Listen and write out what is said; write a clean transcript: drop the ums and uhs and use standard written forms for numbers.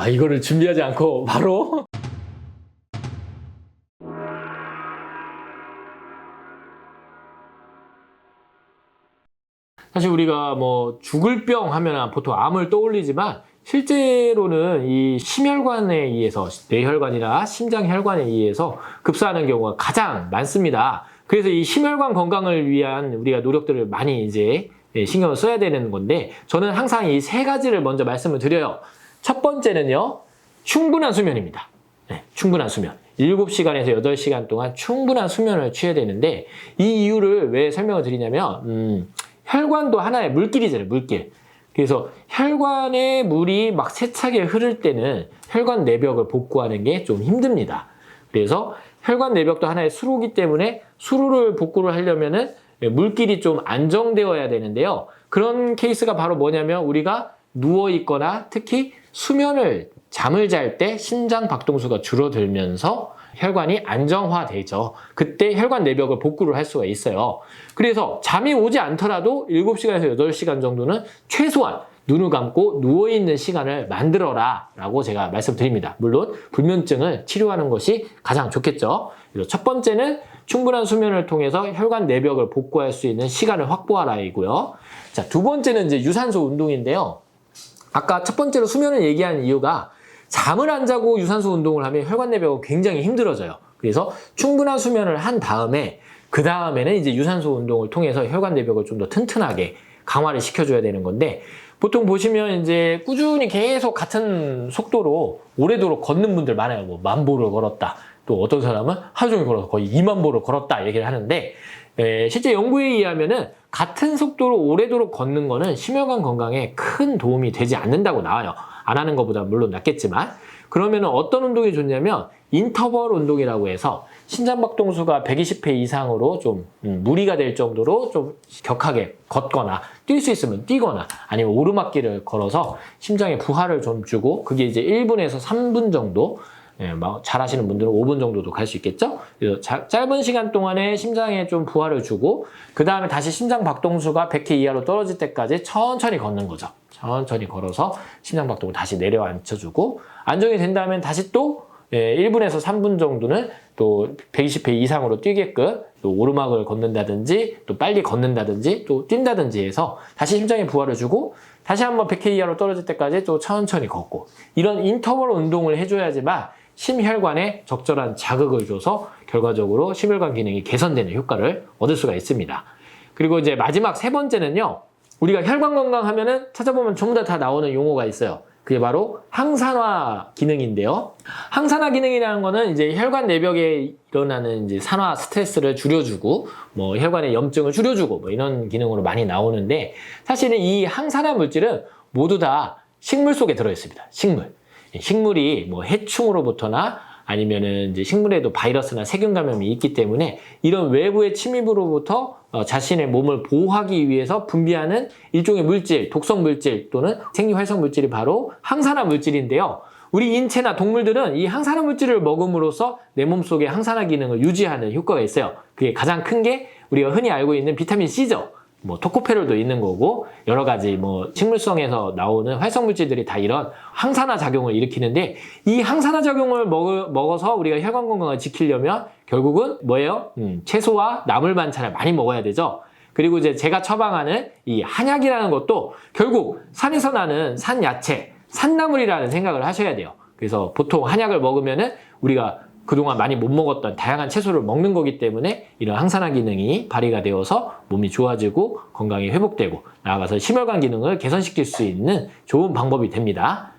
이거를 준비하지 않고 바로 사실 우리가 뭐 죽을 병 하면 보통 암을 떠올리지만 실제로는 이 심혈관에 의해서 뇌혈관이나 심장혈관에 의해서 급사하는 경우가 가장 많습니다. 그래서 이 심혈관 건강을 위한 우리가 노력들을 많이 이제 신경을 써야 되는 건데 저는 항상 이 세 가지를 먼저 말씀을 드려요. 첫 번째는요. 충분한 수면입니다. 네, 충분한 수면. 7시간에서 8시간 동안 충분한 수면을 취해야 되는데 이 이유를 왜 설명을 드리냐면 혈관도 하나의 물길이잖아요. 물길. 그래서 혈관에 물이 막 세차게 흐를 때는 혈관 내벽을 복구하는 게 좀 힘듭니다. 그래서 혈관 내벽도 하나의 수로이기 때문에 수로를 복구를 하려면은 물길이 좀 안정되어야 되는데요. 그런 케이스가 바로 뭐냐면 우리가 누워있거나 특히 잠을 잘 때 심장 박동수가 줄어들면서 혈관이 안정화되죠. 그때 혈관 내벽을 복구를 할 수가 있어요. 그래서 잠이 오지 않더라도 7시간에서 8시간 정도는 최소한 눈을 감고 누워있는 시간을 만들어라 라고 제가 말씀드립니다. 물론 불면증을 치료하는 것이 가장 좋겠죠. 그래서 첫 번째는 충분한 수면을 통해서 혈관 내벽을 복구할 수 있는 시간을 확보하라이고요. 자, 두 번째는 이제 유산소 운동인데요. 아까 첫 번째로 수면을 얘기한 이유가 잠을 안 자고 유산소 운동을 하면 혈관 내벽은 굉장히 힘들어져요. 그래서 충분한 수면을 한 다음에 그 다음에는 이제 유산소 운동을 통해서 혈관 내벽을 좀 더 튼튼하게 강화를 시켜줘야 되는 건데 보통 보시면 이제 꾸준히 계속 같은 속도로 오래도록 걷는 분들 많아요. 뭐 10,000보를 걸었다. 또 어떤 사람은 하루 종일 걸어서 거의 20,000보를 걸었다 얘기를 하는데 실제 연구에 의하면은 같은 속도로 오래도록 걷는 거는 심혈관 건강에 큰 도움이 되지 않는다고 나와요. 안 하는 것보다 물론 낫겠지만 그러면 어떤 운동이 좋냐면 인터벌 운동이라고 해서 심장박동수가 120회 이상으로 좀 무리가 될 정도로 좀 격하게 걷거나 뛸 수 있으면 뛰거나 아니면 오르막길을 걸어서 심장에 부하를 좀 주고 그게 이제 1분에서 3분 정도 잘하시는 분들은 5분 정도도 갈 수 있겠죠? 그래서 짧은 시간 동안에 심장에 좀 부하를 주고 그 다음에 다시 심장 박동수가 100회 이하로 떨어질 때까지 천천히 걷는 거죠. 천천히 걸어서 심장 박동을 다시 내려앉혀주고 안정이 된다면 다시 또 1분에서 3분 정도는 또 120회 이상으로 뛰게끔 또 오르막을 걷는다든지 또 빨리 걷는다든지 또 뛴다든지 해서 다시 심장에 부하를 주고 다시 한번 100회 이하로 떨어질 때까지 또 천천히 걷고 이런 인터벌 운동을 해줘야지만 심혈관에 적절한 자극을 줘서 결과적으로 심혈관 기능이 개선되는 효과를 얻을 수가 있습니다. 그리고 이제 마지막 세 번째는요. 우리가 혈관 건강하면은 찾아보면 전부 다 나오는 용어가 있어요. 그게 바로 항산화 기능인데요. 항산화 기능이라는 거는 이제 혈관 내벽에 일어나는 이제 산화 스트레스를 줄여주고 뭐 혈관의 염증을 줄여주고 뭐 이런 기능으로 많이 나오는데 사실은 이 항산화 물질은 모두 다 식물 속에 들어 있습니다. 식물이 뭐 해충으로부터나 아니면은 이제 식물에도 바이러스나 세균 감염이 있기 때문에 이런 외부의 침입으로부터 자신의 몸을 보호하기 위해서 분비하는 일종의 물질, 독성 물질 또는 생리활성 물질이 바로 항산화 물질인데요. 우리 인체나 동물들은 이 항산화 물질을 먹음으로써 내 몸속의 항산화 기능을 유지하는 효과가 있어요. 그게 가장 큰 게 우리가 흔히 알고 있는 비타민 C죠. 뭐 토코페롤도 있는 거고 여러 가지 뭐 식물성에서 나오는 활성 물질들이 다 이런 항산화 작용을 일으키는데 이 항산화 작용을 먹어서 우리가 혈관 건강을 지키려면 결국은 뭐예요? 채소와 나물 반찬을 많이 먹어야 되죠. 그리고 이제 제가 처방하는 이 한약이라는 것도 결국 산에서 나는 산야채, 산나물이라는 생각을 하셔야 돼요. 그래서 보통 한약을 먹으면은 우리가 그동안 많이 못 먹었던 다양한 채소를 먹는 거기 때문에 이런 항산화 기능이 발휘가 되어서 몸이 좋아지고 건강이 회복되고 나아가서 심혈관 기능을 개선시킬 수 있는 좋은 방법이 됩니다.